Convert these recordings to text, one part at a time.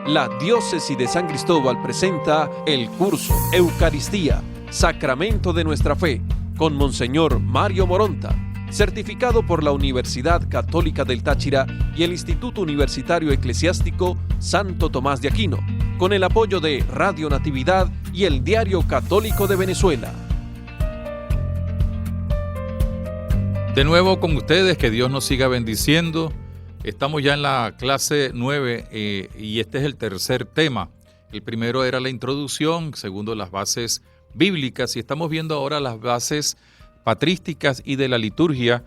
La Diócesis de San Cristóbal presenta el curso Eucaristía, Sacramento de nuestra Fe, con Monseñor Mario Moronta, certificado por la Universidad Católica del Táchira y el Instituto Universitario Eclesiástico Santo Tomás de Aquino, con el apoyo de Radio Natividad y el Diario Católico de Venezuela. De nuevo con ustedes, que Dios nos siga bendiciendo. Estamos ya en la clase 9 y este es el tercer tema. El primero era la introducción, segundo las bases bíblicas y estamos viendo ahora las bases patrísticas y de la liturgia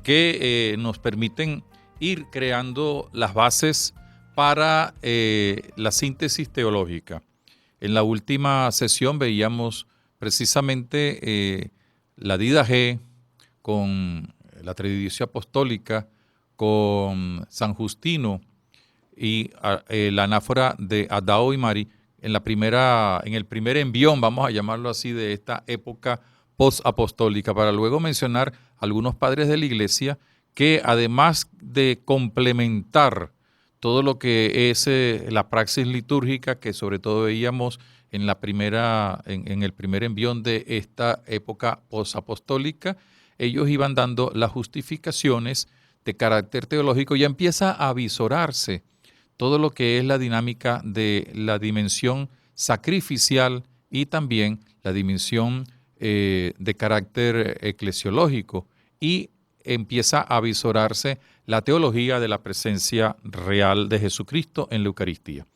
que nos permiten ir creando las bases para la síntesis teológica. En la última sesión veíamos precisamente la didaje con la tradición apostólica, con San Justino y la anáfora de Adao y Mari en el primer envión, vamos a llamarlo así, de esta época post-apostólica, para luego mencionar algunos padres de la Iglesia que, además de complementar todo lo que es la praxis litúrgica, que sobre todo veíamos en el primer envión de esta época post-apostólica, ellos iban dando las justificaciones de carácter teológico. Ya empieza a visorarse todo lo que es la dinámica de la dimensión sacrificial y también la dimensión de carácter eclesiológico, y empieza a visorarse la teología de la presencia real de Jesucristo en la Eucaristía.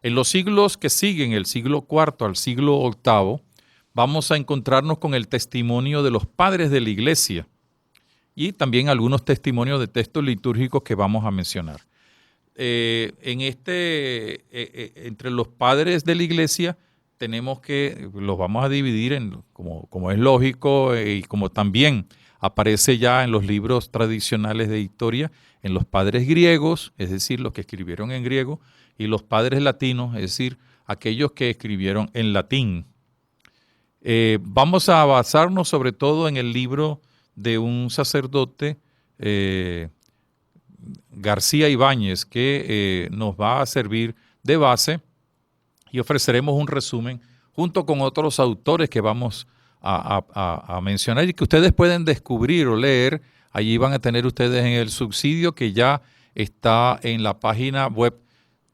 En los siglos que siguen, el siglo IV al siglo VIII, vamos a encontrarnos con el testimonio de los padres de la Iglesia y también algunos testimonios de textos litúrgicos que vamos a mencionar. Entre los padres de la Iglesia los vamos a dividir como es lógico y como también aparece ya en los libros tradicionales de historia, en los padres griegos, es decir, los que escribieron en griego, y los padres latinos, es decir, aquellos que escribieron en latín. Vamos a basarnos sobre todo en el libro de un sacerdote, García Ibáñez, que nos va a servir de base, y ofreceremos un resumen junto con otros autores que vamos a mencionar y que ustedes pueden descubrir o leer. Allí van a tener ustedes en el subsidio que ya está en la página web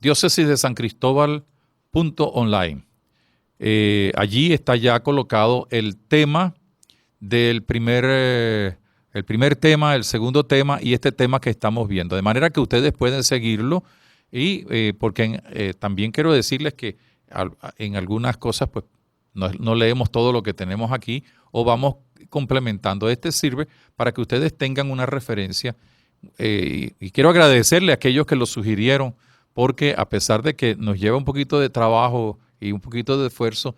diócesisdesancristóbal.online. Allí está ya colocado el tema del primer tema, el segundo tema y este tema que estamos viendo. De manera que ustedes pueden seguirlo y porque también quiero decirles que en algunas cosas pues no leemos todo lo que tenemos aquí o vamos complementando. Este sirve para que ustedes tengan una referencia y quiero agradecerle a aquellos que lo sugirieron, porque a pesar de que nos lleva un poquito de trabajo y un poquito de esfuerzo,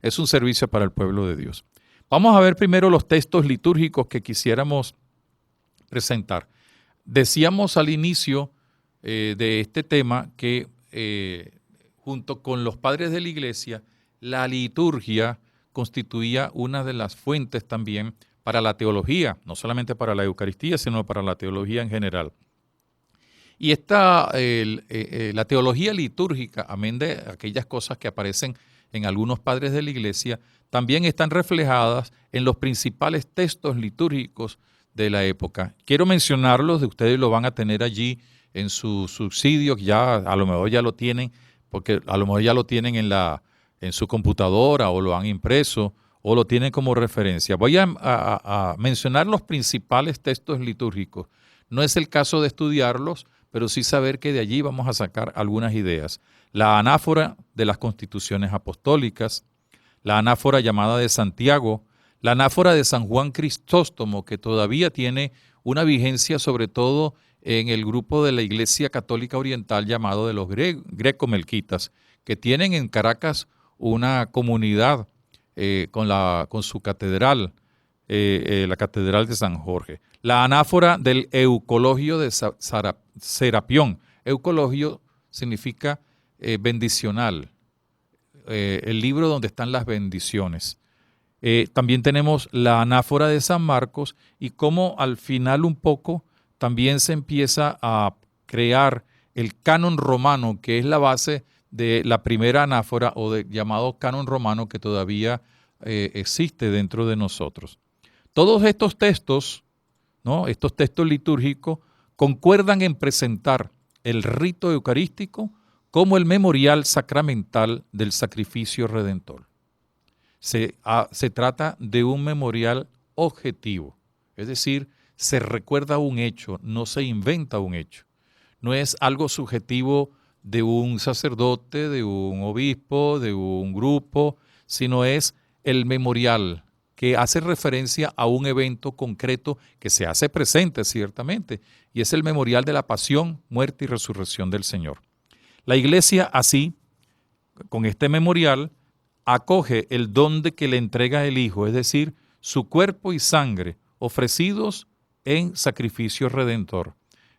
es un servicio para el pueblo de Dios. Vamos a ver primero los textos litúrgicos que quisiéramos presentar. Decíamos al inicio de este tema que junto con los padres de la Iglesia, la liturgia constituía una de las fuentes también para la teología, no solamente para la Eucaristía, sino para la teología en general. Y la teología litúrgica, amén de aquellas cosas que aparecen en algunos padres de la Iglesia, también están reflejadas en los principales textos litúrgicos de la época. Quiero mencionarlos, ustedes lo van a tener allí en su subsidio, ya a lo mejor ya lo tienen, porque a lo mejor ya lo tienen en su computadora o lo han impreso o lo tienen como referencia. Voy a mencionar los principales textos litúrgicos. No es el caso de estudiarlos, pero sí saber que de allí vamos a sacar algunas ideas. La anáfora de las constituciones apostólicas, la anáfora llamada de Santiago, la anáfora de San Juan Crisóstomo, que todavía tiene una vigencia sobre todo en el grupo de la Iglesia Católica Oriental llamado de los greco-melquitas, que tienen en Caracas una comunidad con su catedral, la Catedral de San Jorge. La anáfora del Eucologio de Serapión. Eucologio significa bendicional, el libro donde están las bendiciones. También tenemos la anáfora de San Marcos y cómo al final un poco también se empieza a crear el canon romano, que es la base de la primera anáfora o llamado canon romano que todavía existe dentro de nosotros. Todos estos textos, ¿no? Estos textos litúrgicos concuerdan en presentar el rito eucarístico como el memorial sacramental del sacrificio redentor. Se trata de un memorial objetivo, es decir, se recuerda un hecho, no se inventa un hecho. No es algo subjetivo de un sacerdote, de un obispo, de un grupo, sino es el memorial que hace referencia a un evento concreto que se hace presente ciertamente, y es el memorial de la pasión, muerte y resurrección del Señor. La Iglesia así, con este memorial, acoge el don de que le entrega el Hijo, es decir, su cuerpo y sangre ofrecidos en sacrificio redentor.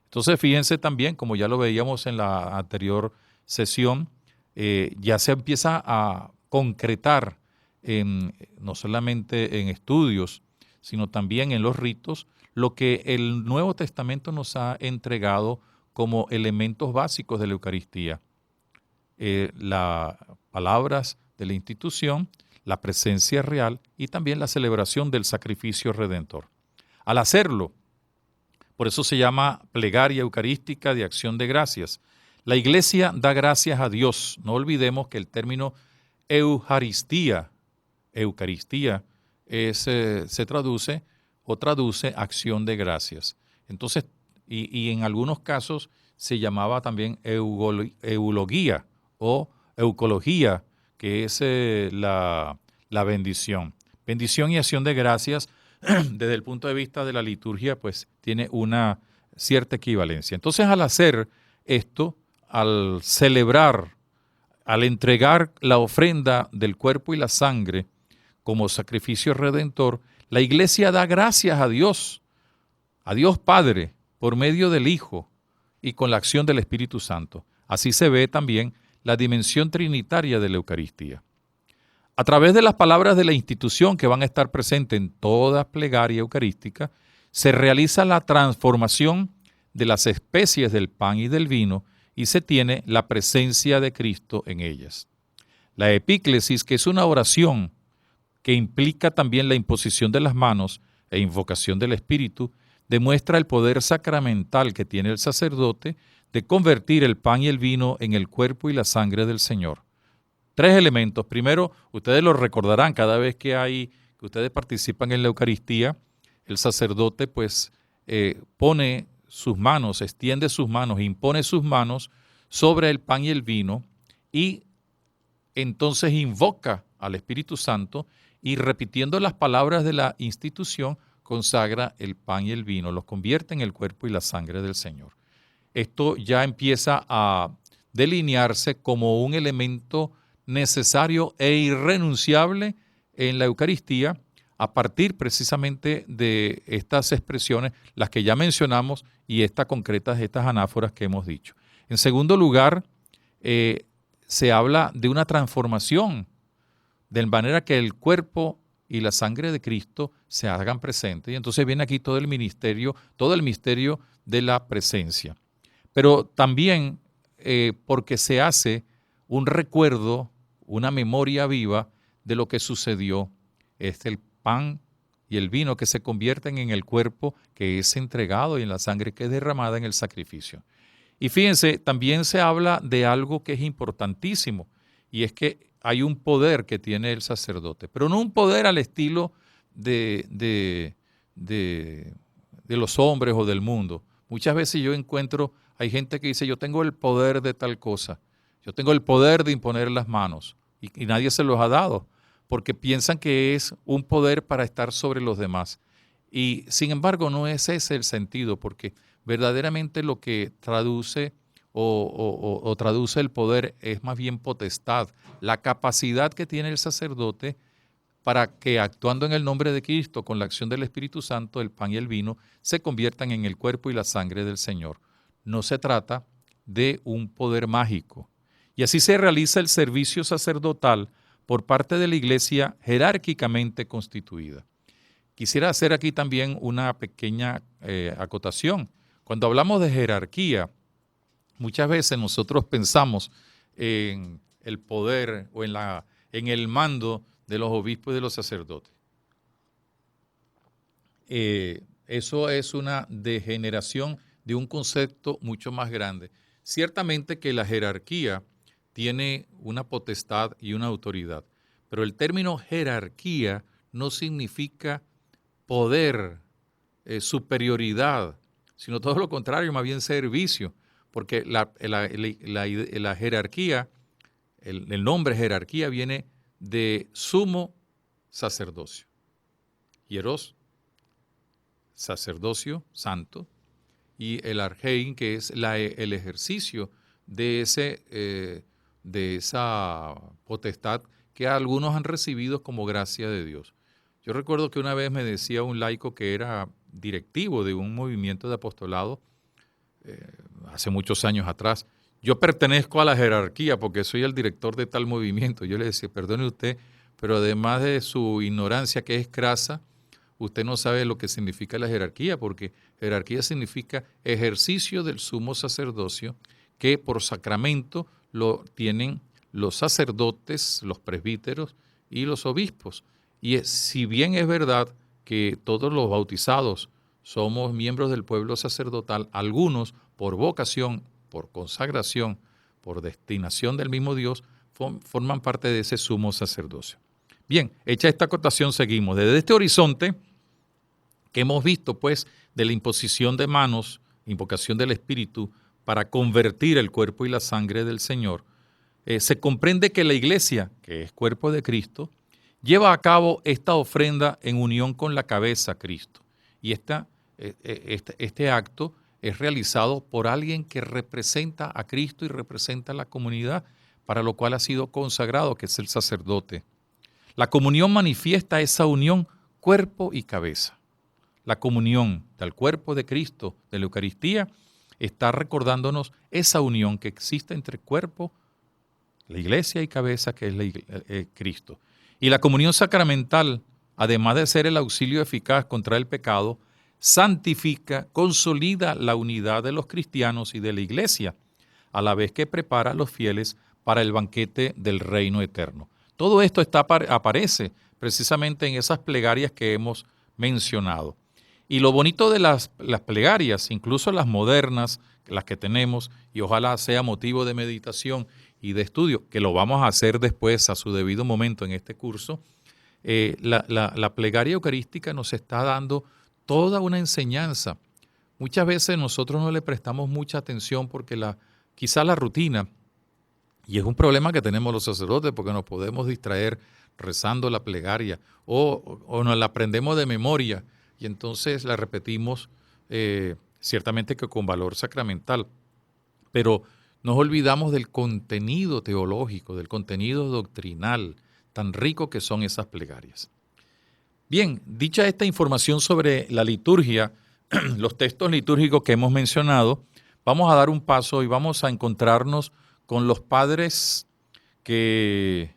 Entonces, fíjense también, como ya lo veíamos en la anterior sesión, ya se empieza a concretar no solamente en estudios, sino también en los ritos, lo que el Nuevo Testamento nos ha entregado como elementos básicos de la Eucaristía. Las palabras de la institución, la presencia real y también la celebración del sacrificio redentor. Al hacerlo, por eso se llama plegaria eucarística de acción de gracias. La Iglesia da gracias a Dios. No olvidemos que el término Eucaristía se traduce acción de gracias. Entonces, y en algunos casos se llamaba también eulogía o eucología, que es la bendición. Bendición y acción de gracias, desde el punto de vista de la liturgia, pues tiene una cierta equivalencia. Entonces, al hacer esto, al celebrar, al entregar la ofrenda del cuerpo y la sangre como sacrificio redentor, la Iglesia da gracias a Dios Padre, por medio del Hijo y con la acción del Espíritu Santo. Así se ve también la dimensión trinitaria de la Eucaristía. A través de las palabras de la institución que van a estar presentes en toda plegaria eucarística, se realiza la transformación de las especies del pan y del vino y se tiene la presencia de Cristo en ellas. La epíclesis, que es una oración que implica también la imposición de las manos e invocación del Espíritu, demuestra el poder sacramental que tiene el sacerdote de convertir el pan y el vino en el cuerpo y la sangre del Señor. 3 elementos. Primero, ustedes lo recordarán cada vez que ustedes participan en la Eucaristía, el sacerdote pues pone sus manos, extiende sus manos, impone sus manos sobre el pan y el vino y entonces invoca al Espíritu Santo y repitiendo las palabras de la institución consagra el pan y el vino, los convierte en el cuerpo y la sangre del Señor. Esto ya empieza a delinearse como un elemento necesario e irrenunciable en la Eucaristía a partir precisamente de estas expresiones, las que ya mencionamos y estas concretas, estas anáforas que hemos dicho. En segundo lugar, se habla de una transformación, de manera que el cuerpo y la sangre de Cristo se hagan presentes. Y entonces viene aquí todo el misterio de la presencia. Pero también porque se hace un recuerdo, una memoria viva de lo que sucedió. Es el pan y el vino que se convierten en el cuerpo que es entregado y en la sangre que es derramada en el sacrificio. Y fíjense, también se habla de algo que es importantísimo, y es que hay un poder que tiene el sacerdote, pero no un poder al estilo de los hombres o del mundo. Muchas veces hay gente que dice, yo tengo el poder de tal cosa, yo tengo el poder de imponer las manos, y nadie se los ha dado, porque piensan que es un poder para estar sobre los demás. Y sin embargo no es ese el sentido, porque verdaderamente lo que traduce o traduce el poder es más bien potestad, la capacidad que tiene el sacerdote para que actuando en el nombre de Cristo con la acción del Espíritu Santo, el pan y el vino se conviertan en el cuerpo y la sangre del Señor. No se trata de un poder mágico. Y así se realiza el servicio sacerdotal por parte de la Iglesia jerárquicamente constituida. Quisiera hacer aquí también una pequeña acotación. Cuando hablamos de jerarquía, Muchas veces nosotros pensamos en el poder o en el mando de los obispos y de los sacerdotes. Eso es una degeneración de un concepto mucho más grande. Ciertamente que la jerarquía tiene una potestad y una autoridad, pero el término jerarquía no significa poder, superioridad, sino todo lo contrario, más bien servicio, porque la jerarquía, el nombre jerarquía viene de sumo sacerdocio, hieros, sacerdocio santo, y el argein, que es el ejercicio de esa potestad que algunos han recibido como gracia de Dios. Yo recuerdo que una vez me decía un laico que era directivo de un movimiento de apostolado hace muchos años atrás: yo pertenezco a la jerarquía porque soy el director de tal movimiento. Yo le decía, perdone usted, pero además de su ignorancia, que es crasa, usted no sabe lo que significa la jerarquía, porque jerarquía significa ejercicio del sumo sacerdocio, que por sacramento lo tienen los sacerdotes, los presbíteros y los obispos. Y si bien es verdad que todos los bautizados somos miembros del pueblo sacerdotal, algunos por vocación, por consagración, por destinación del mismo Dios, forman parte de ese sumo sacerdocio. Bien, hecha esta acotación, seguimos. Desde este horizonte que hemos visto, pues, de la imposición de manos, invocación del Espíritu, para convertir el cuerpo y la sangre del Señor, se comprende que la Iglesia, que es cuerpo de Cristo, lleva a cabo esta ofrenda en unión con la cabeza, Cristo. Y este acto es realizado por alguien que representa a Cristo y representa a la comunidad, para lo cual ha sido consagrado, que es el sacerdote. La comunión manifiesta esa unión cuerpo y cabeza. La comunión del cuerpo de Cristo, de la Eucaristía, está recordándonos esa unión que existe entre cuerpo, la iglesia y cabeza, que es Cristo. Y la comunión sacramental, además de ser el auxilio eficaz contra el pecado, santifica, consolida la unidad de los cristianos y de la iglesia, a la vez que prepara a los fieles para el banquete del reino eterno. Todo esto aparece precisamente en esas plegarias que hemos mencionado. Y lo bonito de las plegarias, incluso las modernas, las que tenemos, y ojalá sea motivo de meditación y de estudio, que lo vamos a hacer después a su debido momento en este curso, la plegaria eucarística nos está dando toda una enseñanza. Muchas veces nosotros no le prestamos mucha atención porque quizá la rutina, y es un problema que tenemos los sacerdotes porque nos podemos distraer rezando la plegaria o nos la aprendemos de memoria y entonces la repetimos ciertamente que con valor sacramental, pero nos olvidamos del contenido teológico, del contenido doctrinal tan rico que son esas plegarias. Bien, dicha esta información sobre la liturgia, los textos litúrgicos que hemos mencionado, vamos a dar un paso y vamos a encontrarnos con los padres que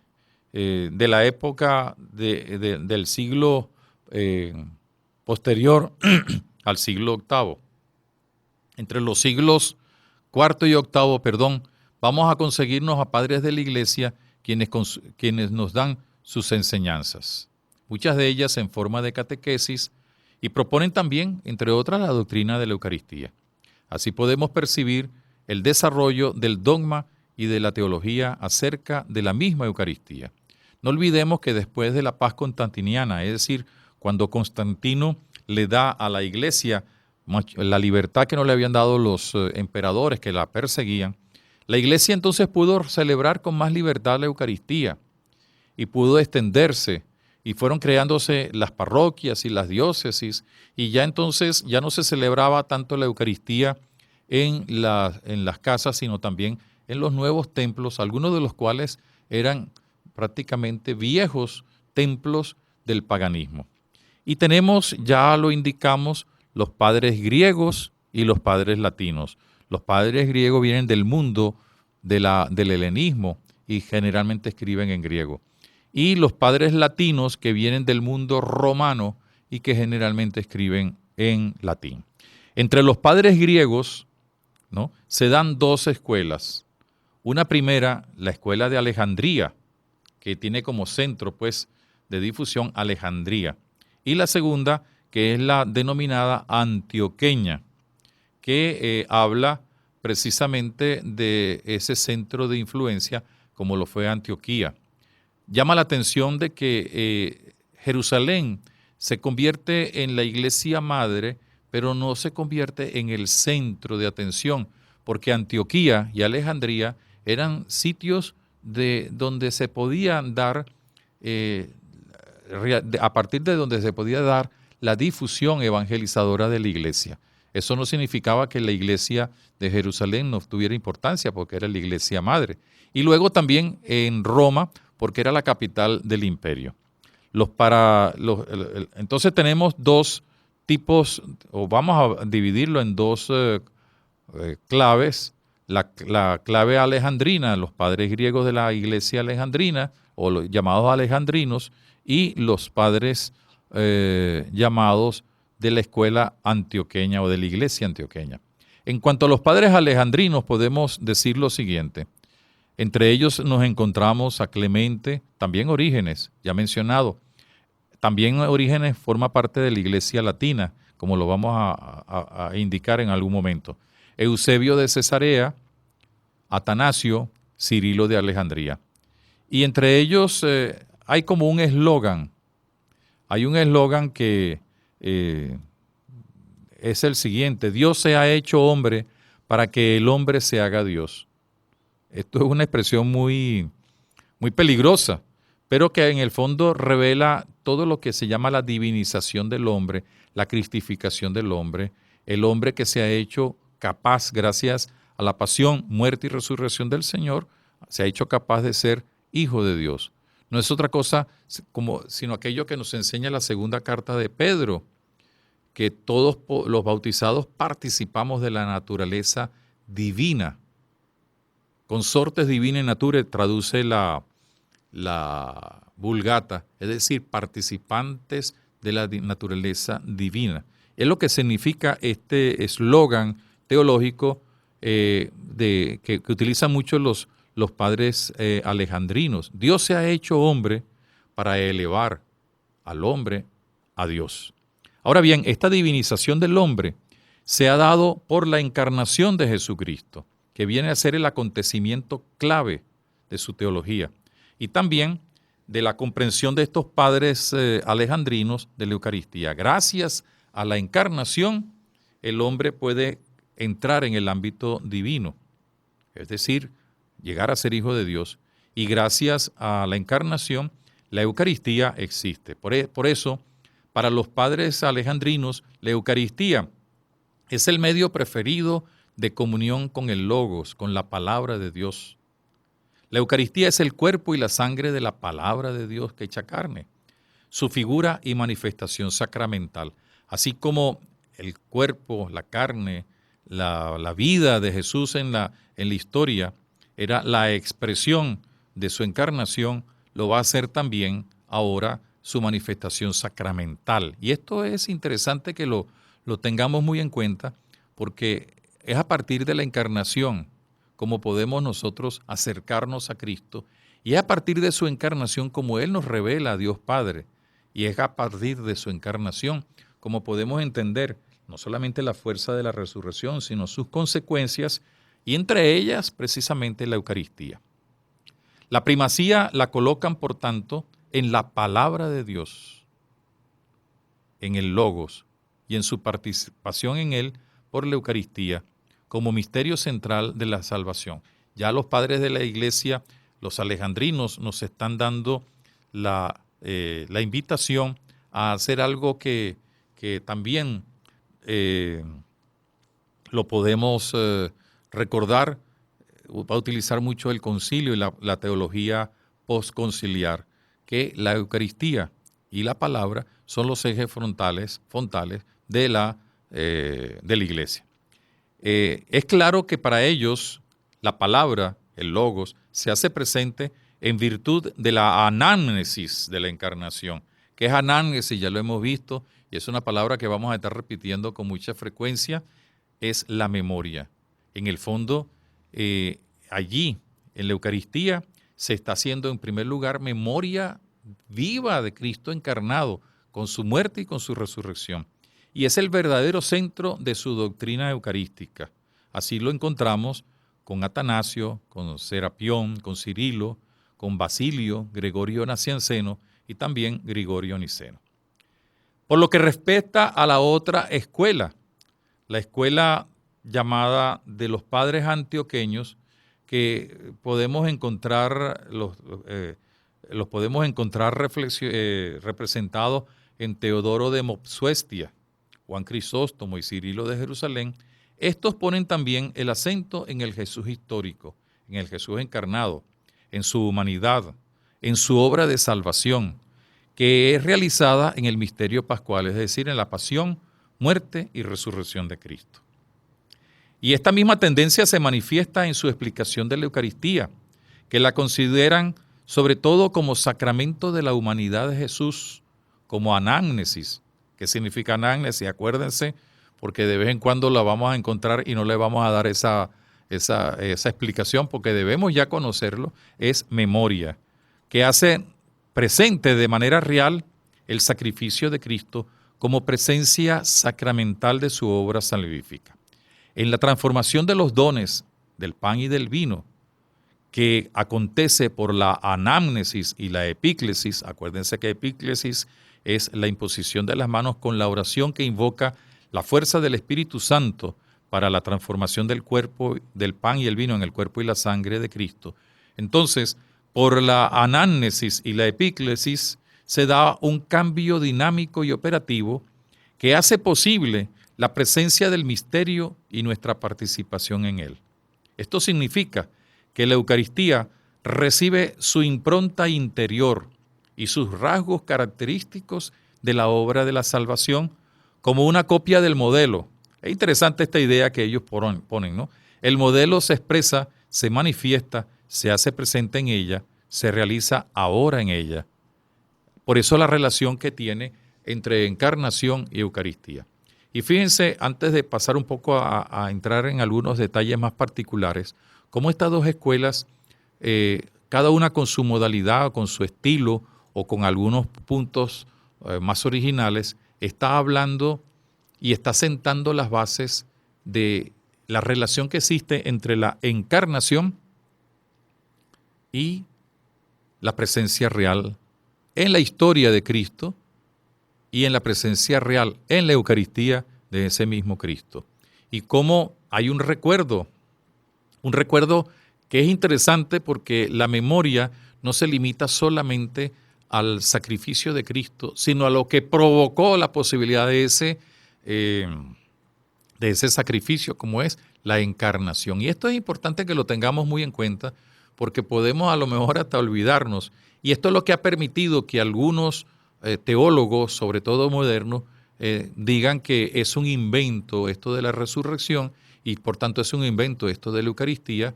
de la época del siglo posterior al siglo VIII. Entre los siglos IV y VIII, vamos a conseguirnos a padres de la Iglesia quienes nos dan sus enseñanzas. Muchas de ellas en forma de catequesis y proponen también, entre otras, la doctrina de la Eucaristía. Así podemos percibir el desarrollo del dogma y de la teología acerca de la misma Eucaristía. No olvidemos que después de la paz constantiniana, es decir, cuando Constantino le da a la Iglesia la libertad que no le habían dado los emperadores que la perseguían, la Iglesia entonces pudo celebrar con más libertad la Eucaristía y pudo extenderse y fueron creándose las parroquias y las diócesis y ya entonces ya no se celebraba tanto la Eucaristía en las casas, sino también en los nuevos templos, algunos de los cuales eran prácticamente viejos templos del paganismo. Y tenemos, ya lo indicamos, los padres griegos y los padres latinos. Los padres griegos vienen del mundo del helenismo y generalmente escriben en griego. Y los padres latinos que vienen del mundo romano y que generalmente escriben en latín. Entre los padres griegos ¿no? Se dan dos escuelas. Una primera, la escuela de Alejandría, que tiene como centro, pues, de difusión Alejandría. Y la segunda, que es la denominada antioqueña, que habla precisamente de ese centro de influencia como lo fue Antioquía. Llama la atención de que Jerusalén se convierte en la iglesia madre, pero no se convierte en el centro de atención, porque Antioquía y Alejandría eran sitios donde se podían dar, a partir de donde se podía dar la difusión evangelizadora de la iglesia. Eso no significaba que la iglesia de Jerusalén no tuviera importancia, porque era la iglesia madre. Y luego también en Roma, porque era la capital del imperio. Entonces tenemos dos tipos, o vamos a dividirlo en dos claves. La clave alejandrina, los padres griegos de la iglesia alejandrina, o los llamados alejandrinos, y los padres llamados de la escuela antioqueña o de la iglesia antioqueña. En cuanto a los padres alejandrinos, podemos decir lo siguiente. Entre ellos nos encontramos a Clemente, también Orígenes, ya mencionado. También Orígenes forma parte de la iglesia latina, como lo vamos a indicar en algún momento. Eusebio de Cesarea, Atanasio, Cirilo de Alejandría. Y entre ellos hay como un eslogan. Hay un eslogan que es el siguiente: Dios se ha hecho hombre para que el hombre se haga Dios. Esto es una expresión muy, muy peligrosa, pero que en el fondo revela todo lo que se llama la divinización del hombre, la cristificación del hombre, el hombre que se ha hecho capaz, gracias a la pasión, muerte y resurrección del Señor, se ha hecho capaz de ser hijo de Dios. No es otra cosa sino aquello que nos enseña la segunda carta de Pedro, que todos los bautizados participamos de la naturaleza divina. Consortes divina nature traduce la Vulgata, es decir, participantes de la naturaleza divina. Es lo que significa este eslogan teológico que utilizan mucho los padres alejandrinos. Dios se ha hecho hombre para elevar al hombre a Dios. Ahora bien, esta divinización del hombre se ha dado por la encarnación de Jesucristo, que viene a ser el acontecimiento clave de su teología, y también de la comprensión de estos padres alejandrinos de la Eucaristía. Gracias a la encarnación, el hombre puede entrar en el ámbito divino, es decir, llegar a ser hijo de Dios, y gracias a la encarnación, la Eucaristía existe. Por eso, para los padres alejandrinos, la Eucaristía es el medio preferido de comunión con el Logos, con la palabra de Dios. La Eucaristía es el cuerpo y la sangre de la palabra de Dios que echa carne, su figura y manifestación sacramental, así como el cuerpo, la carne, la vida de Jesús en la historia era la expresión de su encarnación, lo va a ser también ahora su manifestación sacramental. Y esto es interesante que lo tengamos muy en cuenta, porque es a partir de la encarnación como podemos nosotros acercarnos a Cristo, y es a partir de su encarnación como Él nos revela a Dios Padre, y es a partir de su encarnación como podemos entender no solamente la fuerza de la resurrección, sino sus consecuencias, y entre ellas precisamente la Eucaristía. La primacía la colocan, por tanto, en la palabra de Dios, en el Logos, y en su participación en él por la Eucaristía, como misterio central de la salvación. Ya los padres de la Iglesia, los alejandrinos, nos están dando la invitación a hacer algo que también lo podemos recordar. Va a utilizar mucho el concilio y la teología postconciliar, que la Eucaristía y la palabra son los ejes frontales de la Iglesia. Es claro que para ellos la palabra, el Logos, se hace presente en virtud de la anámnesis de la encarnación. ¿Qué es anámnesis? Ya lo hemos visto, y es una palabra que vamos a estar repitiendo con mucha frecuencia. Es la memoria. En el fondo, allí, en la Eucaristía, se está haciendo en primer lugar memoria viva de Cristo encarnado, con su muerte y con su resurrección. Y es el verdadero centro de su doctrina eucarística. Así lo encontramos con Atanasio, con Serapión, con Cirilo, con Basilio, Gregorio Nacianceno y también Gregorio Niceno. Por lo que respecta a la otra escuela, la escuela llamada de los padres antioqueños, que podemos encontrar los podemos encontrar representados en Teodoro de Mopsuestia, Juan Crisóstomo y Cirilo de Jerusalén. Estos ponen también el acento en el Jesús histórico, en el Jesús encarnado, en su humanidad, en su obra de salvación, que es realizada en el misterio pascual, es decir, en la pasión, muerte y resurrección de Cristo. Y esta misma tendencia se manifiesta en su explicación de la Eucaristía, que la consideran sobre todo como sacramento de la humanidad de Jesús, como anámnesis. ¿Qué significa anámnesis? Acuérdense, porque de vez en cuando la vamos a encontrar y no le vamos a dar esa explicación, porque debemos ya conocerlo. Es memoria, que hace presente de manera real el sacrificio de Cristo como presencia sacramental de su obra salvífica. En la transformación de los dones del pan y del vino, que acontece por la anámnesis y la epíclesis, acuérdense que epíclesis es la imposición de las manos con la oración que invoca la fuerza del Espíritu Santo para la transformación del cuerpo, del pan y el vino en el cuerpo y la sangre de Cristo. Entonces, por la anámnesis y la epíclesis se da un cambio dinámico y operativo que hace posible la presencia del misterio y nuestra participación en él. Esto significa que la Eucaristía recibe su impronta interior y sus rasgos característicos de la obra de la salvación como una copia del modelo. Es interesante esta idea que ellos ponen, ¿no? El modelo se expresa, se manifiesta, se hace presente en ella, se realiza ahora en ella. Por eso la relación que tiene entre encarnación y Eucaristía. Y fíjense, antes de pasar un poco a entrar en algunos detalles más particulares, cómo estas dos escuelas, cada una con su modalidad, con su estilo o con algunos puntos más originales, está hablando y está sentando las bases de la relación que existe entre la encarnación y la presencia real en la historia de Cristo y en la presencia real en la Eucaristía de ese mismo Cristo. Y cómo hay un recuerdo que es interesante porque la memoria no se limita solamente al sacrificio de Cristo, sino a lo que provocó la posibilidad de ese sacrificio, como es la encarnación. Y esto es importante que lo tengamos muy en cuenta, porque podemos a lo mejor hasta olvidarnos. Y esto es lo que ha permitido que algunos teólogos, sobre todo modernos, digan que es un invento esto de la resurrección y por tanto es un invento esto de la Eucaristía,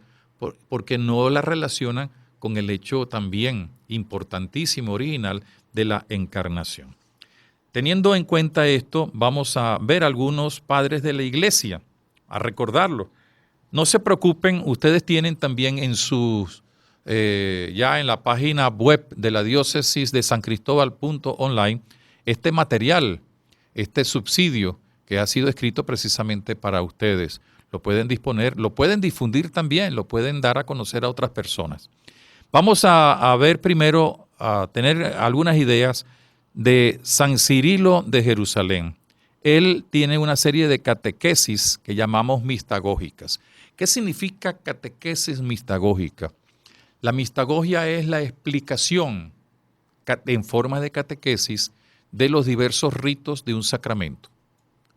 porque no la relacionan con el hecho también importantísimo, original, de la encarnación. Teniendo en cuenta esto, vamos a ver algunos padres de la Iglesia, a recordarlo. No se preocupen, ustedes tienen también en sus, ya en la página web de la diócesis de San Cristóbal.online, este material, este subsidio que ha sido escrito precisamente para ustedes. Lo pueden disponer, lo pueden difundir también, lo pueden dar a conocer a otras personas. Vamos a ver primero, a tener algunas ideas de San Cirilo de Jerusalén. Él tiene una serie de catequesis que llamamos mistagógicas. ¿Qué significa catequesis mistagógica? La mistagogia es la explicación en forma de catequesis de los diversos ritos de un sacramento.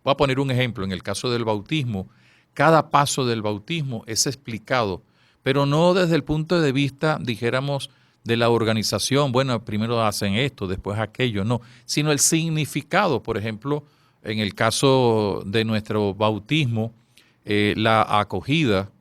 Voy a poner un ejemplo. En el caso del bautismo, cada paso del bautismo es explicado, pero no desde el punto de vista, dijéramos, de la organización. Bueno, primero hacen esto, después aquello, no, sino el significado. Por ejemplo, en el caso de nuestro bautismo, la acogida,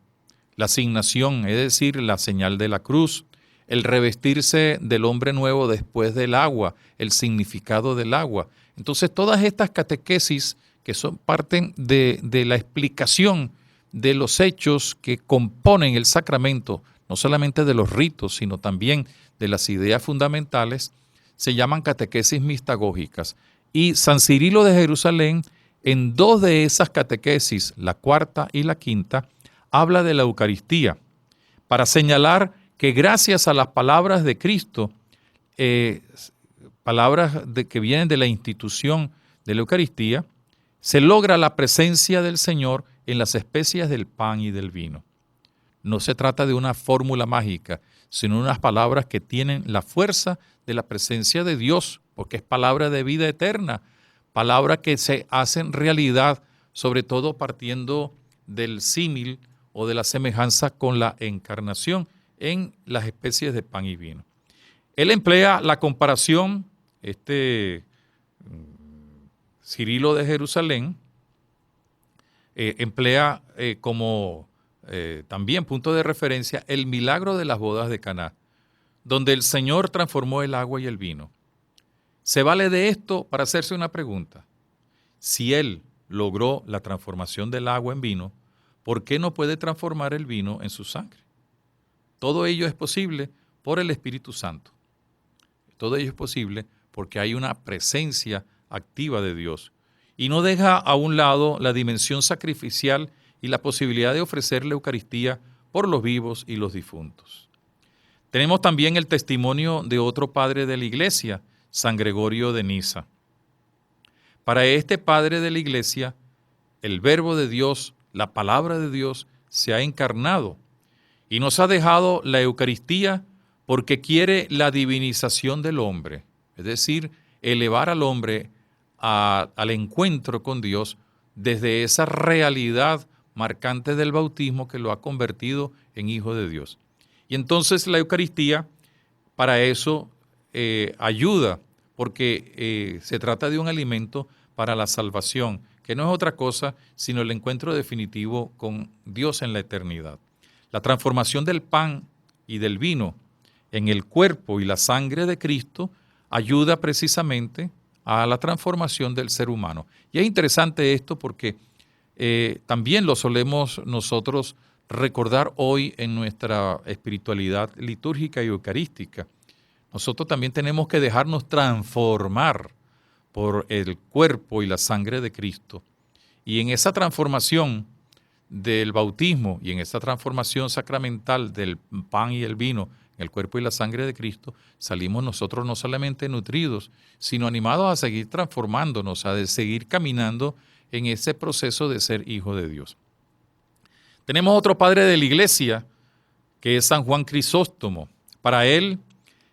la asignación, es decir, la señal de la cruz, el revestirse del hombre nuevo después del agua, el significado del agua. Entonces, todas estas catequesis que parten de la explicación de los hechos que componen el sacramento, no solamente de los ritos, sino también de las ideas fundamentales, se llaman catequesis mistagógicas. Y San Cirilo de Jerusalén, en dos de esas catequesis, la cuarta y la quinta, habla de la Eucaristía, para señalar que gracias a las palabras de Cristo, que vienen de la institución de la Eucaristía, se logra la presencia del Señor en las especias del pan y del vino. No se trata de una fórmula mágica, sino unas palabras que tienen la fuerza de la presencia de Dios, porque es palabra de vida eterna, palabras que se hacen realidad, sobre todo partiendo del símil o de la semejanza con la encarnación en las especies de pan y vino. Él emplea la comparación, Cirilo de Jerusalén, emplea como también punto de referencia el milagro de las bodas de Caná, donde el Señor transformó el agua y el vino. Se vale de esto para hacerse una pregunta. Si Él logró la transformación del agua en vino, ¿por qué no puede transformar el vino en su sangre? Todo ello es posible por el Espíritu Santo. Todo ello es posible porque hay una presencia activa de Dios. Y no deja a un lado la dimensión sacrificial y la posibilidad de ofrecer la Eucaristía por los vivos y los difuntos. Tenemos también el testimonio de otro padre de la Iglesia, San Gregorio de Niza. Para este padre de la Iglesia, el Verbo de Dios, la palabra de Dios, se ha encarnado y nos ha dejado la Eucaristía porque quiere la divinización del hombre, es decir, elevar al hombre al encuentro con Dios desde esa realidad marcante del bautismo que lo ha convertido en hijo de Dios. Y entonces la Eucaristía para eso ayuda, porque se trata de un alimento para la salvación, que no es otra cosa sino el encuentro definitivo con Dios en la eternidad. La transformación del pan y del vino en el cuerpo y la sangre de Cristo ayuda precisamente a la transformación del ser humano. Y es interesante esto porque también lo solemos nosotros recordar hoy en nuestra espiritualidad litúrgica y eucarística. Nosotros también tenemos que dejarnos transformar por el cuerpo y la sangre de Cristo. Y en esa transformación del bautismo y en esa transformación sacramental del pan y el vino, el cuerpo y la sangre de Cristo, salimos nosotros no solamente nutridos, sino animados a seguir transformándonos, a seguir caminando en ese proceso de ser hijo de Dios. Tenemos otro padre de la Iglesia, que es San Juan Crisóstomo. Para él,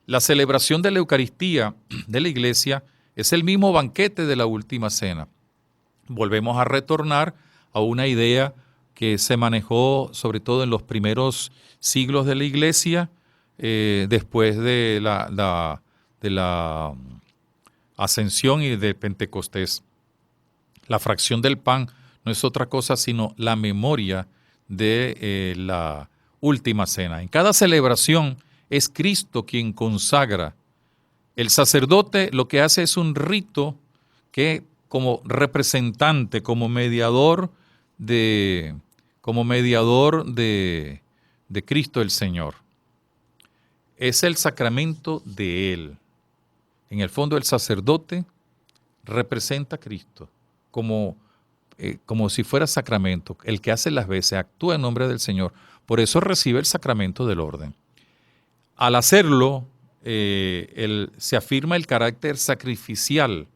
la celebración de la Eucaristía de la Iglesia es el mismo banquete de la última cena. Volvemos a retornar a una idea que se manejó sobre todo en los primeros siglos de la Iglesia, después de la ascensión y de Pentecostés. La fracción del pan no es otra cosa sino la memoria de la última cena. En cada celebración es Cristo quien consagra. El sacerdote lo que hace es un rito que como representante, como mediador de Cristo el Señor. Es el sacramento de Él. En el fondo el sacerdote representa a Cristo como si fuera sacramento. El que hace las veces actúa en nombre del Señor. Por eso recibe el sacramento del orden. Al hacerlo, se afirma el carácter sacrificial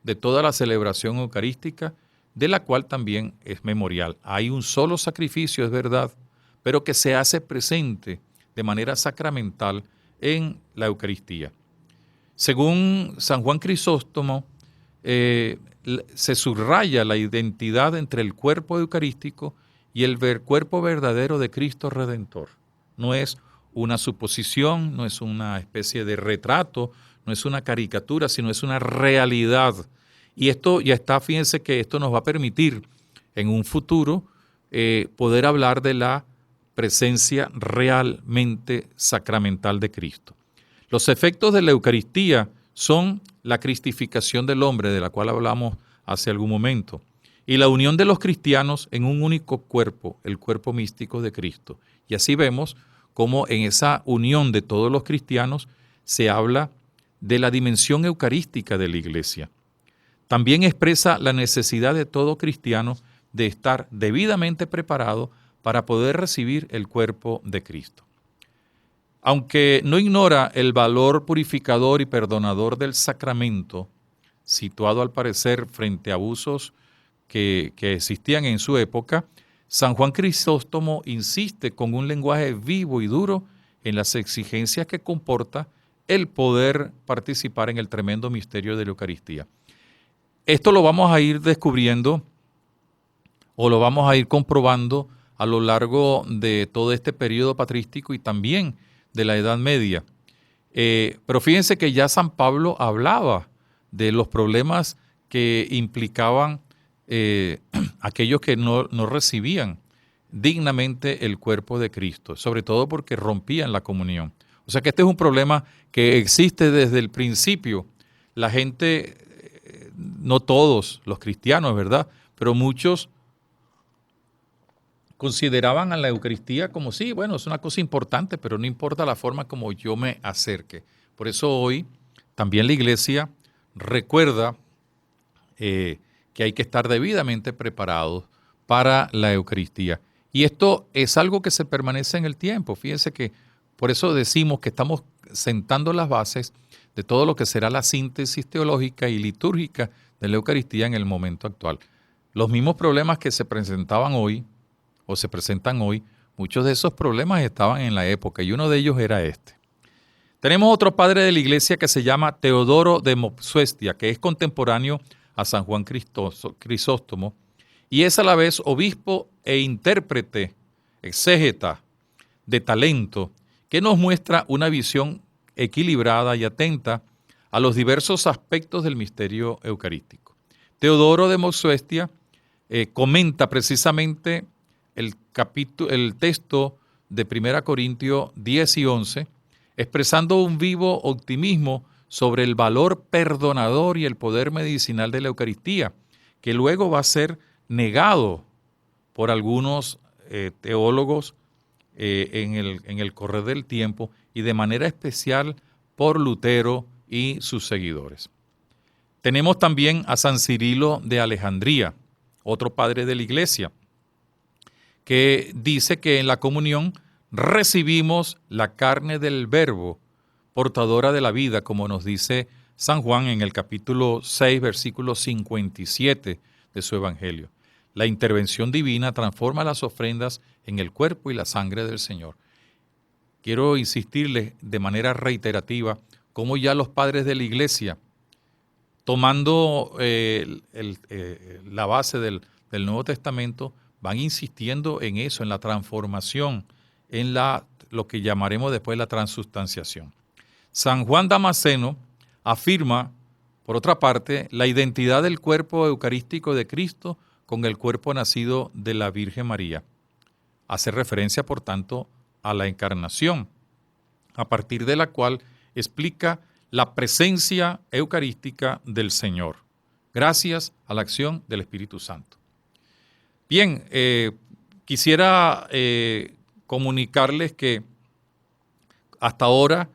de toda la celebración eucarística, de la cual también es memorial. Hay un solo sacrificio, es verdad, pero que se hace presente de manera sacramental en la Eucaristía. Según San Juan Crisóstomo, se subraya la identidad entre el cuerpo eucarístico y el cuerpo verdadero de Cristo Redentor. No es una suposición, no es una especie de retrato, no es una caricatura, sino es una realidad. Y esto ya está, fíjense que esto nos va a permitir en un futuro poder hablar de la presencia realmente sacramental de Cristo. Los efectos de la Eucaristía son la cristificación del hombre, de la cual hablamos hace algún momento, y la unión de los cristianos en un único cuerpo, el cuerpo místico de Cristo. Y así vemos cómo en esa unión de todos los cristianos se habla de la dimensión eucarística de la Iglesia. También expresa la necesidad de todo cristiano de estar debidamente preparado para poder recibir el cuerpo de Cristo. Aunque no ignora el valor purificador y perdonador del sacramento, situado al parecer frente a abusos que existían en su época, San Juan Crisóstomo insiste con un lenguaje vivo y duro en las exigencias que comporta el poder participar en el tremendo misterio de la Eucaristía. Esto lo vamos a ir descubriendo o lo vamos a ir comprobando a lo largo de todo este periodo patrístico y también de la Edad Media. Pero fíjense que ya San Pablo hablaba de los problemas que implicaban aquellos que no recibían dignamente el cuerpo de Cristo, sobre todo porque rompían la comunión. O sea que este es un problema que existe desde el principio. La gente, no todos los cristianos, ¿verdad? Pero muchos consideraban a la Eucaristía como sí, bueno, es una cosa importante, pero no importa la forma como yo me acerque. Por eso hoy también la Iglesia recuerda que hay que estar debidamente preparados para la Eucaristía. Y esto es algo que se permanece en el tiempo. Fíjense que por eso decimos que estamos sentando las bases de todo lo que será la síntesis teológica y litúrgica de la Eucaristía en el momento actual. Los mismos problemas que se presentaban hoy, o se presentan hoy, muchos de esos problemas estaban en la época y uno de ellos era este. Tenemos otro padre de la Iglesia que se llama Teodoro de Mopsuestia, que es contemporáneo a San Juan Crisóstomo y es a la vez obispo e intérprete, exégeta de talento, que nos muestra una visión equilibrada y atenta a los diversos aspectos del misterio eucarístico. Teodoro de Mopsuestia comenta precisamente el texto de 1 Corintios 10 y 11, expresando un vivo optimismo sobre el valor perdonador y el poder medicinal de la Eucaristía, que luego va a ser negado por algunos teólogos en el correr del tiempo y de manera especial por Lutero y sus seguidores. Tenemos también a San Cirilo de Alejandría, otro padre de la Iglesia, que dice que en la comunión recibimos la carne del Verbo, portadora de la vida, como nos dice San Juan en el capítulo 6, versículo 57 de su Evangelio. La intervención divina transforma las ofrendas en el cuerpo y la sangre del Señor. Quiero insistirles de manera reiterativa cómo ya los padres de la Iglesia, tomando la base del Nuevo Testamento, van insistiendo en eso, en la transformación, en lo que llamaremos después la transustanciación. San Juan Damasceno afirma, por otra parte, la identidad del cuerpo eucarístico de Cristo con el cuerpo nacido de la Virgen María. Hace referencia, por tanto, a la encarnación, a partir de la cual explica la presencia eucarística del Señor, gracias a la acción del Espíritu Santo. Bien, quisiera comunicarles que hasta ahora,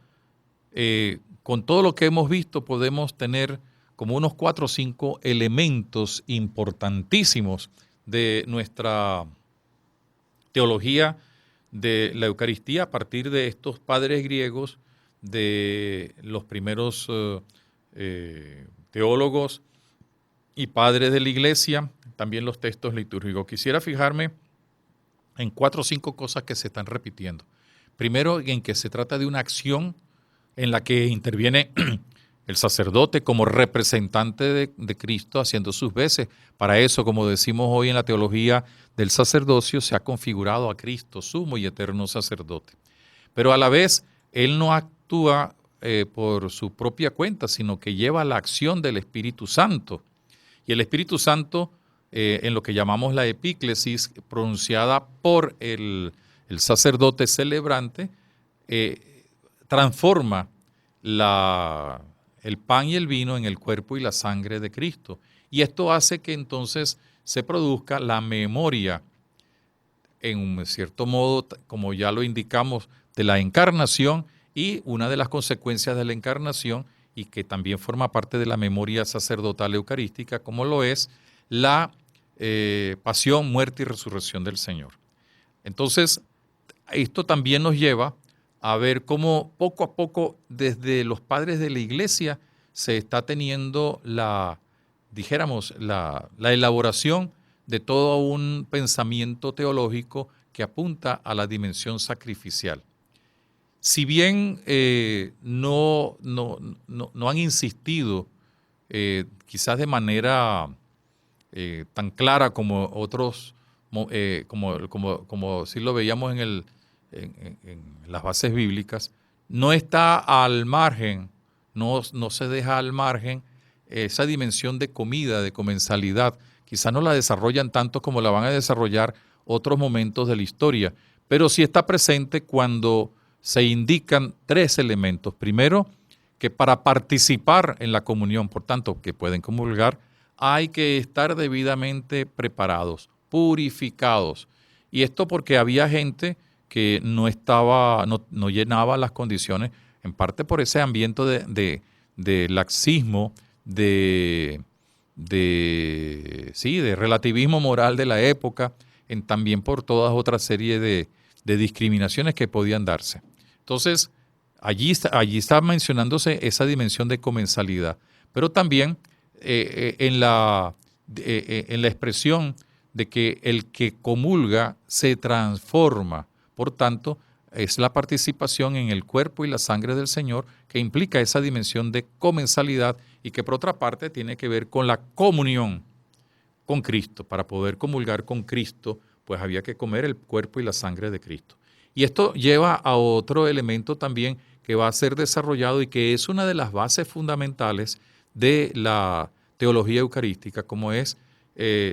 con todo lo que hemos visto, podemos tener como unos 4 o 5 elementos importantísimos de nuestra teología de la Eucaristía a partir de estos padres griegos, de los primeros teólogos y padres de la Iglesia, también los textos litúrgicos. Quisiera fijarme en 4 o 5 cosas que se están repitiendo. Primero, en que se trata de una acción en la que interviene el sacerdote como representante de Cristo haciendo sus veces. Para eso, como decimos hoy en la teología del sacerdocio, se ha configurado a Cristo, sumo y eterno sacerdote. Pero a la vez, Él no actúa por su propia cuenta, sino que lleva la acción del Espíritu Santo. Y el Espíritu Santo, en lo que llamamos la epíclesis, pronunciada por el sacerdote celebrante, transforma el pan y el vino en el cuerpo y la sangre de Cristo. Y esto hace que entonces se produzca la memoria, en un cierto modo, como ya lo indicamos, de la encarnación, y una de las consecuencias de la encarnación, y que también forma parte de la memoria sacerdotal eucarística, como lo es la pasión, muerte y resurrección del Señor. Entonces, esto también nos lleva a ver cómo poco a poco desde los padres de la Iglesia se está teniendo dijéramos, la elaboración de todo un pensamiento teológico que apunta a la dimensión sacrificial. Si bien no han insistido quizás de manera tan clara como otros, como si lo veíamos en las bases bíblicas, no está al margen, no se deja al margen esa dimensión de comida, de comensalidad. Quizás no la desarrollan tanto como la van a desarrollar otros momentos de la historia, pero sí está presente cuando se indican 3 elementos. Primero, que para participar en la comunión, por tanto, que pueden comulgar, hay que estar debidamente preparados, purificados. Y esto porque había gente que no llenaba las condiciones, en parte por ese ambiente de laxismo, de relativismo moral de la época, también por toda otra serie de discriminaciones que podían darse. Entonces, allí está mencionándose esa dimensión de comensalidad, pero también en la expresión de que el que comulga se transforma. Por tanto, es la participación en el cuerpo y la sangre del Señor que implica esa dimensión de comensalidad y que por otra parte tiene que ver con la comunión con Cristo. Para poder comulgar con Cristo, pues había que comer el cuerpo y la sangre de Cristo. Y esto lleva a otro elemento también que va a ser desarrollado y que es una de las bases fundamentales de la teología eucarística, como es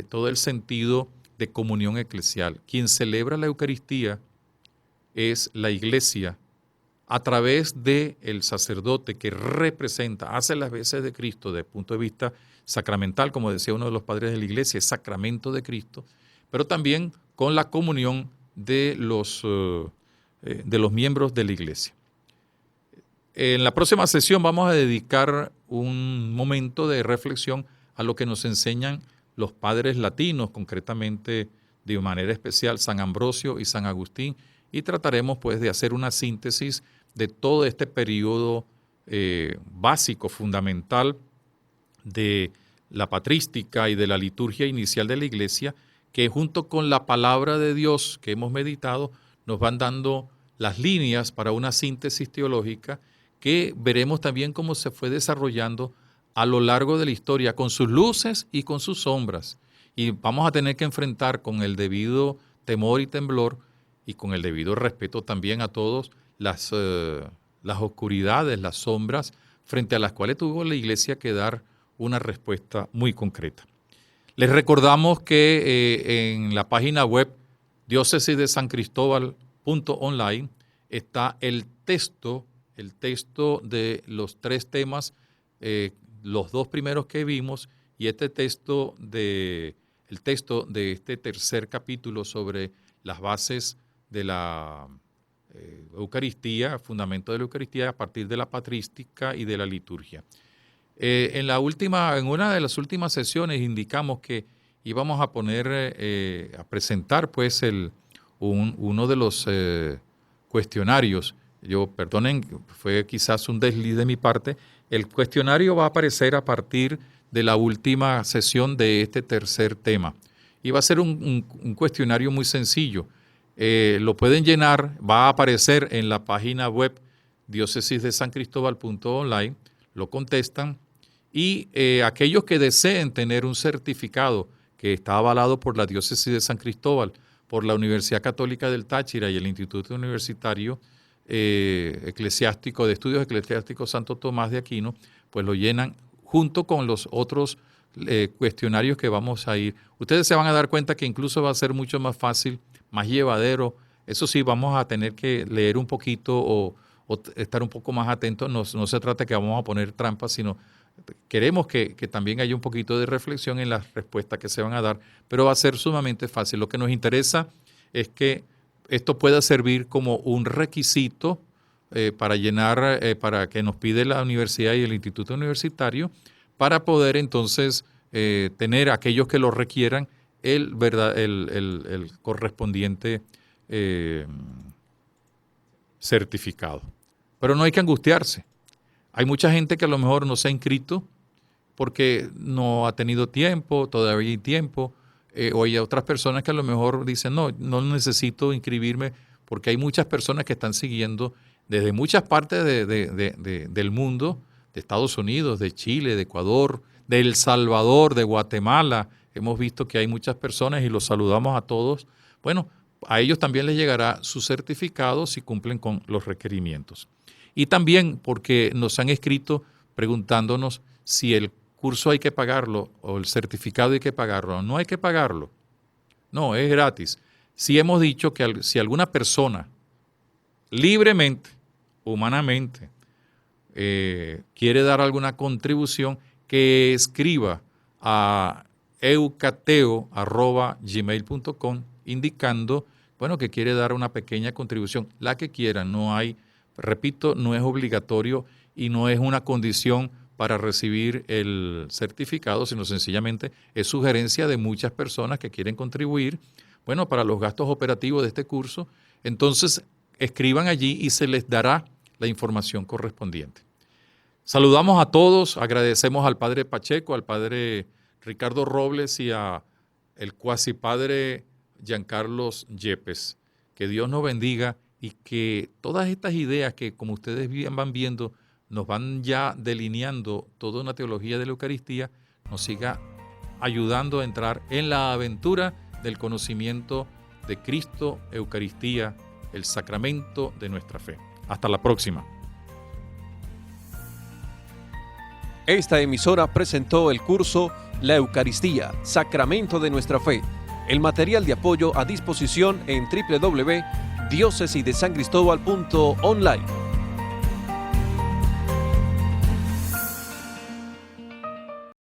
todo el sentido de comunión eclesial. Quien celebra la Eucaristía es la Iglesia a través del sacerdote que representa, hace las veces de Cristo desde el punto de vista sacramental, como decía uno de los padres de la Iglesia, es sacramento de Cristo, pero también con la comunión de los miembros de la Iglesia. En la próxima sesión vamos a dedicar un momento de reflexión a lo que nos enseñan los padres latinos, concretamente de manera especial San Ambrosio y San Agustín, y trataremos pues de hacer una síntesis de todo este periodo básico, fundamental de la patrística y de la liturgia inicial de la Iglesia, que junto con la palabra de Dios que hemos meditado nos van dando las líneas para una síntesis teológica que veremos también cómo se fue desarrollando a lo largo de la historia, con sus luces y con sus sombras. Y vamos a tener que enfrentar con el debido temor y temblor y con el debido respeto también a todos las oscuridades, las sombras, frente a las cuales tuvo la Iglesia que dar una respuesta muy concreta. Les recordamos que en la página web diócesisdesancristóbal.online está el texto de los 3 temas, los 2 primeros que vimos, y el texto de este tercer capítulo sobre las bases de la Eucaristía, fundamento de la Eucaristía a partir de la patrística y de la liturgia. En una de las últimas sesiones indicamos que íbamos a presentar pues uno de los cuestionarios. Perdonen, fue quizás un desliz de mi parte. El cuestionario va a aparecer a partir de la última sesión de este tercer tema. Y va a ser un cuestionario muy sencillo. Lo pueden llenar, va a aparecer en la página web diócesisdesancristóbal.online, lo contestan y aquellos que deseen tener un certificado que está avalado por la Diócesis de San Cristóbal, por la Universidad Católica del Táchira y el Instituto Universitario Eclesiástico de Estudios Eclesiásticos Santo Tomás de Aquino, pues lo llenan junto con los otros cuestionarios que vamos a ir. Ustedes se van a dar cuenta que incluso va a ser mucho más fácil, más llevadero. Eso sí, vamos a tener que leer un poquito o estar un poco más atentos. No se trata que vamos a poner trampas, sino queremos que también haya un poquito de reflexión en las respuestas que se van a dar, pero va a ser sumamente fácil. Lo que nos interesa es que esto pueda servir como un requisito para llenar, para que nos pide la universidad y el instituto universitario, para poder entonces tener aquellos que lo requieran el correspondiente certificado. Pero no hay que angustiarse. Hay mucha gente que a lo mejor no se ha inscrito porque no ha tenido tiempo, todavía hay tiempo, o hay otras personas que a lo mejor dicen, no necesito inscribirme, porque hay muchas personas que están siguiendo desde muchas partes del mundo, de Estados Unidos, de Chile, de Ecuador, de El Salvador, de Guatemala. Hemos visto que hay muchas personas y los saludamos a todos. Bueno, a ellos también les llegará su certificado si cumplen con los requerimientos. Y también porque nos han escrito preguntándonos si el curso hay que pagarlo o el certificado hay que pagarlo. No hay que pagarlo. No, es gratis. Sí hemos dicho que si alguna persona libremente, humanamente, quiere dar alguna contribución, que escriba a eucateo@gmail.com indicando, que quiere dar una pequeña contribución, la que quiera. No hay, repito, no es obligatorio y no es una condición para recibir el certificado, sino sencillamente es sugerencia de muchas personas que quieren contribuir, para los gastos operativos de este curso. Entonces, escriban allí y se les dará la información correspondiente. Saludamos a todos, agradecemos al padre Pacheco, al padre Ricardo Robles y a el cuasi padre Giancarlos Yepes. Que Dios nos bendiga y que todas estas ideas que, como ustedes van viendo, nos van ya delineando toda una teología de la Eucaristía, nos siga ayudando a entrar en la aventura del conocimiento de Cristo, Eucaristía, el sacramento de nuestra fe. Hasta la próxima. Esta emisora presentó el curso La Eucaristía, Sacramento de nuestra Fe. El material de apoyo a disposición en www.diocesidesancristobal.online.